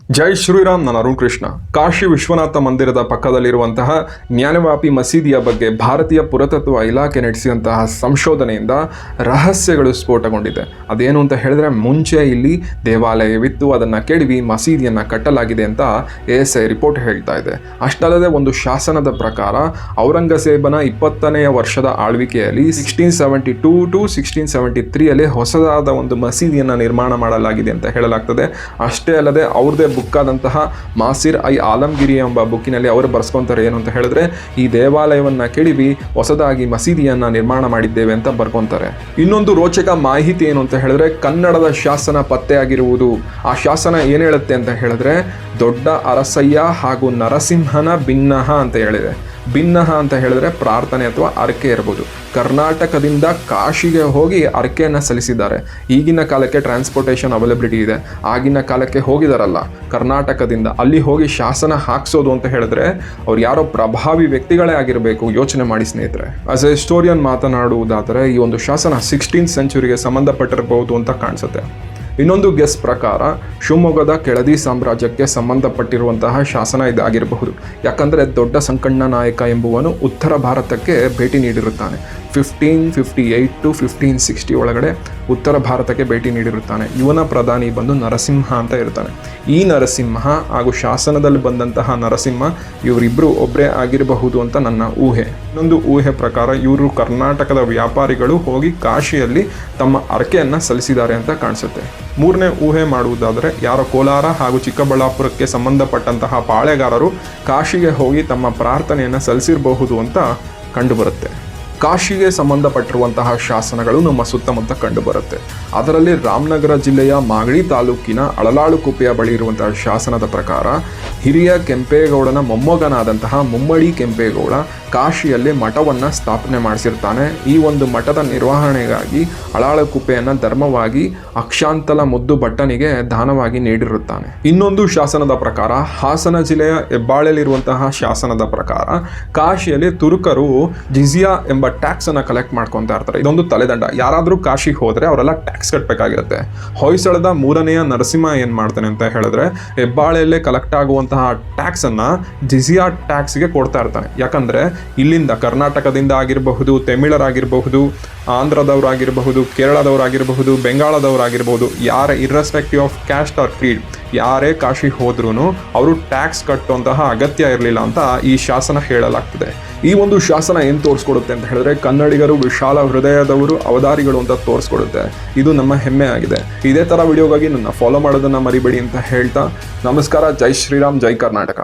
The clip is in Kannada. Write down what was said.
ಜೈ ಶ್ರೀರಾಮ್. ನಾನು ಅರುಣ್ ಕೃಷ್ಣ. ಕಾಶಿ ವಿಶ್ವನಾಥ ಮಂದಿರದ ಪಕ್ಕದಲ್ಲಿರುವಂತಹ ಜ್ಞಾನವಾಪಿ ಮಸೀದಿಯ ಬಗ್ಗೆ ಭಾರತೀಯ ಪುರಾತತ್ವ ಇಲಾಖೆ ನಡೆಸಿದಂತಹ ಸಂಶೋಧನೆಯಿಂದ ರಹಸ್ಯಗಳು ಸ್ಫೋಟಗೊಂಡಿದೆ. ಅದೇನು ಅಂತ ಹೇಳಿದ್ರೆ, ಮುಂಚೆ ಇಲ್ಲಿ ದೇವಾಲಯವಿತ್ತು, ಅದನ್ನು ಕೆಡವಿ ಮಸೀದಿಯನ್ನು ಕಟ್ಟಲಾಗಿದೆ ಅಂತ ASI ರಿಪೋರ್ಟ್ ಹೇಳ್ತಾ ಇದೆ. ಅಷ್ಟಲ್ಲದೆ ಒಂದು ಶಾಸನದ ಪ್ರಕಾರ ಔರಂಗಜೇಬನ 20ನೇ ವರ್ಷದ ಆಳ್ವಿಕೆಯಲ್ಲಿ 1672 to 1673 ಹೊಸದಾದ ಒಂದು ಮಸೀದಿಯನ್ನು ನಿರ್ಮಾಣ ಮಾಡಲಾಗಿದೆ ಅಂತ ಹೇಳಲಾಗ್ತದೆ. ಅಷ್ಟೇ ಅಲ್ಲದೆ ಅವ್ರದೇ ಬುಕ್ ಆದಂತಹ ಮಾಸಿರ್ ಐ ಆಲಂಗಿರಿ ಎಂಬ ಬುಕ್ಕಿನಲ್ಲಿ ಅವರು ಬರ್ಸ್ಕೊಂತಾರೆ ಏನು ಅಂತ ಹೇಳಿದ್ರೆ, ಈ ದೇವಾಲಯವನ್ನ ಕೆಡವಿ ಹೊಸದಾಗಿ ಮಸೀದಿಯನ್ನ ನಿರ್ಮಾಣ ಮಾಡಿದ್ದೇವೆ ಅಂತ ಬರ್ಕೊಂತಾರೆ. ಇನ್ನೊಂದು ರೋಚಕ ಮಾಹಿತಿ ಏನು ಅಂತ ಹೇಳಿದ್ರೆ, ಕನ್ನಡದ ಶಾಸನ ಪತ್ತೆಯಾಗಿರುವುದು. ಆ ಶಾಸನ ಏನು ಹೇಳುತ್ತೆ ಅಂತ ಹೇಳಿದ್ರೆ, ದೊಡ್ಡ ಅರಸಯ್ಯ ಹಾಗೂ ನರಸಿಂಹನ ಭಿನ್ನಹ ಅಂತ ಹೇಳಿದೆ. ಭಿನ್ನಹ ಅಂತ ಹೇಳಿದ್ರೆ ಪ್ರಾರ್ಥನೆ ಅಥವಾ ಅರ್ಕೆ ಇರ್ಬೋದು. ಕರ್ನಾಟಕದಿಂದ ಕಾಶಿಗೆ ಹೋಗಿ ಅರ್ಕೆಯನ್ನು ಸಲ್ಲಿಸಿದ್ದಾರೆ. ಈಗಿನ ಕಾಲಕ್ಕೆ ಟ್ರಾನ್ಸ್ಪೋರ್ಟೇಷನ್ ಅವೈಲಬಿಲಿಟಿ ಇದೆ. ಆಗಿನ ಕಾಲಕ್ಕೆ ಹೋಗಿದಾರಲ್ಲ ಕರ್ನಾಟಕದಿಂದ, ಅಲ್ಲಿ ಹೋಗಿ ಶಾಸನ ಹಾಕ್ಸೋದು ಅಂತ ಹೇಳಿದ್ರೆ ಅವ್ರು ಯಾರೋ ಪ್ರಭಾವಿ ವ್ಯಕ್ತಿಗಳೇ ಆಗಿರಬೇಕು. ಯೋಚನೆ ಮಾಡಿ ಸ್ನೇಹಿತರೆ. ಆಸ್ ಎ ಹಿಸ್ಟೋರಿಯನ್ ಮಾತನಾಡುವುದಾದರೆ, ಈ ಒಂದು ಶಾಸನ 16th ಸೆಂಚುರಿಗೆ ಸಂಬಂಧಪಟ್ಟಿರಬಹುದು ಅಂತ ಕಾಣಿಸುತ್ತೆ. ಇನ್ನೊಂದು ಗೆಸ್ ಪ್ರಕಾರ ಶಿವಮೊಗ್ಗದ ಕೆಳದಿ ಸಾಮ್ರಾಜ್ಯಕ್ಕೆ ಸಂಬಂಧಪಟ್ಟಿರುವಂತಹ ಶಾಸನ ಇದಾಗಿರಬಹುದು. ಯಾಕಂದರೆ ದೊಡ್ಡ ಸಂಕಣ್ಣ ನಾಯಕ ಎಂಬುವನು ಉತ್ತರ ಭಾರತಕ್ಕೆ ಭೇಟಿ ನೀಡಿರುತ್ತಾನೆ. 1558 to 1560 ಒಳಗಡೆ ಉತ್ತರ ಭಾರತಕ್ಕೆ ಭೇಟಿ ನೀಡಿರುತ್ತಾನೆ. ಇವನ ಪ್ರಧಾನಿ ಬಂದು ನರಸಿಂಹ ಅಂತ ಇರ್ತಾನೆ. ಈ ನರಸಿಂಹ ಹಾಗೂ ಶಾಸನದಲ್ಲಿ ಬಂದಂತಹ ನರಸಿಂಹ ಇವರಿಬ್ಬರು ಒಬ್ಬರೇ ಆಗಿರಬಹುದು ಅಂತ ನನ್ನ ಊಹೆ. ಇನ್ನೊಂದು ಊಹೆ ಪ್ರಕಾರ ಇವರು ಕರ್ನಾಟಕದ ವ್ಯಾಪಾರಿಗಳು ಹೋಗಿ ಕಾಶಿಯಲ್ಲಿ ತಮ್ಮ ಅರ್ಕೆಯನ್ನು ಸಲ್ಲಿಸಿದ್ದಾರೆ ಅಂತ ಕಾಣಿಸುತ್ತೆ. ಮೂರನೇ ಊಹೆ ಮಾಡುವುದಾದರೆ, ಯಾರೋ ಕೋಲಾರ ಹಾಗೂ ಚಿಕ್ಕಬಳ್ಳಾಪುರಕ್ಕೆ ಸಂಬಂಧಪಟ್ಟಂತಹ ಪಾಳೆಗಾರರು ಕಾಶಿಗೆ ಹೋಗಿ ತಮ್ಮ ಪ್ರಾರ್ಥನೆಯನ್ನು ಸಲ್ಲಿಸಿರಬಹುದು ಅಂತ ಕಂಡುಬರುತ್ತೆ. ಕಾಶಿಗೆ ಸಂಬಂಧಪಟ್ಟಿರುವಂತಹ ಶಾಸನಗಳು ನಮ್ಮ ಸುತ್ತಮುತ್ತ ಕಂಡುಬರುತ್ತೆ. ಅದರಲ್ಲಿ ರಾಮನಗರ ಜಿಲ್ಲೆಯ ಮಾಗಡಿ ತಾಲೂಕಿನ ಅಳಲಾಳು ಕುಪ್ಪೆಯ ಬಳಿ ಇರುವಂತಹ ಶಾಸನದ ಪ್ರಕಾರ ಹಿರಿಯ ಕೆಂಪೇಗೌಡನ ಮೊಮ್ಮಗನಾದಂತಹ ಮುಮ್ಮಡಿ ಕೆಂಪೇಗೌಡ ಕಾಶಿಯಲ್ಲಿ ಮಠವನ್ನು ಸ್ಥಾಪನೆ ಮಾಡಿಸಿರ್ತಾನೆ. ಈ ಒಂದು ಮಠದ ನಿರ್ವಹಣೆಗಾಗಿ ಅಳಾಳು ಕುಪ್ಪೆಯನ್ನು ಧರ್ಮವಾಗಿ ಅಕ್ಷಾಂತಲ ಮುದ್ದು ಭಟ್ಟನಿಗೆ ದಾನವಾಗಿ ನೀಡಿರುತ್ತಾನೆ. ಇನ್ನೊಂದು ಶಾಸನದ ಪ್ರಕಾರ, ಹಾಸನ ಜಿಲ್ಲೆಯ ಹೆಬ್ಬಾಳೆಯಲ್ಲಿರುವಂತಹ ಶಾಸನದ ಪ್ರಕಾರ ಕಾಶಿಯಲ್ಲಿ ತುರುಕರು ಜಿಜಿಯಾ ಎಂಬ ಟ್ಯಾಕ್ಸ್ ಅನ್ನ ಕಲೆಕ್ಟ್ ಮಾಡ್ಕೊತಾ ಇರ್ತಾರೆ. ಇದೊಂದು ತಲೆದಂಡ. ಯಾರಾದ್ರೂ ಕಾಶಿಗೆ ಹೋದ್ರೆ ಅವರೆಲ್ಲ ಟ್ಯಾಕ್ಸ್ ಕಟ್ಟಬೇಕಾಗಿರುತ್ತೆ. ಹೊಯ್ಸಳದ 3ನೇ ನರಸಿಂಹ ಏನ್ ಮಾಡ್ತಾನೆ ಅಂತ ಹೇಳಿದ್ರೆ, ಹೆಬ್ಬಾಳೆಯಲ್ಲೇ ಕಲೆಕ್ಟ್ ಆಗುವಂತಹ ಟ್ಯಾಕ್ಸ್ ಅನ್ನ ಜಿಜಿಯಾ ಟ್ಯಾಕ್ಸ್ಗೆ ಕೊಡ್ತಾ ಇರ್ತಾನೆ. ಯಾಕಂದ್ರೆ ಇಲ್ಲಿಂದ ಕರ್ನಾಟಕದಿಂದ ಆಗಿರಬಹುದು, ತಮಿಳರಾಗಿರಬಹುದು, ಆಂಧ್ರದವರಾಗಿರಬಹುದು, ಕೇರಳದವರಾಗಿರಬಹುದು, ಬೆಂಗಾಳದವರಾಗಿರ್ಬಹುದು, ಯಾರೇ irrespective of caste or creed ಯಾರೇ ಕಾಶಿ ಹೋದ್ರೂ ಅವರು ಟ್ಯಾಕ್ಸ್ ಕಟ್ಟುವಂತಹ ಅಗತ್ಯ ಇರಲಿಲ್ಲ ಅಂತ ಈ ಶಾಸನ ಹೇಳಲಾಗ್ತದೆ. ಈ ಒಂದು ಶಾಸನ ಏನು ತೋರಿಸ್ಕೊಡುತ್ತೆ ಅಂತ ಹೇಳಿದ್ರೆ, ಕನ್ನಡಿಗರು ವಿಶಾಲ ಹೃದಯದವರು, ಅವಧಾರಿಗಳು ಅಂತ ತೋರಿಸ್ಕೊಡುತ್ತೆ. ಇದು ನಮ್ಮ ಹೆಮ್ಮೆ ಆಗಿದೆ. ಇದೇ ಥರ ವಿಡಿಯೋಗಾಗಿ ನನ್ನ ಫಾಲೋ ಮಾಡೋದನ್ನು ಮರಿಬೇಡಿ ಅಂತ ಹೇಳ್ತಾ, ನಮಸ್ಕಾರ. ಜೈ ಶ್ರೀರಾಮ್, ಜೈ ಕರ್ನಾಟಕ.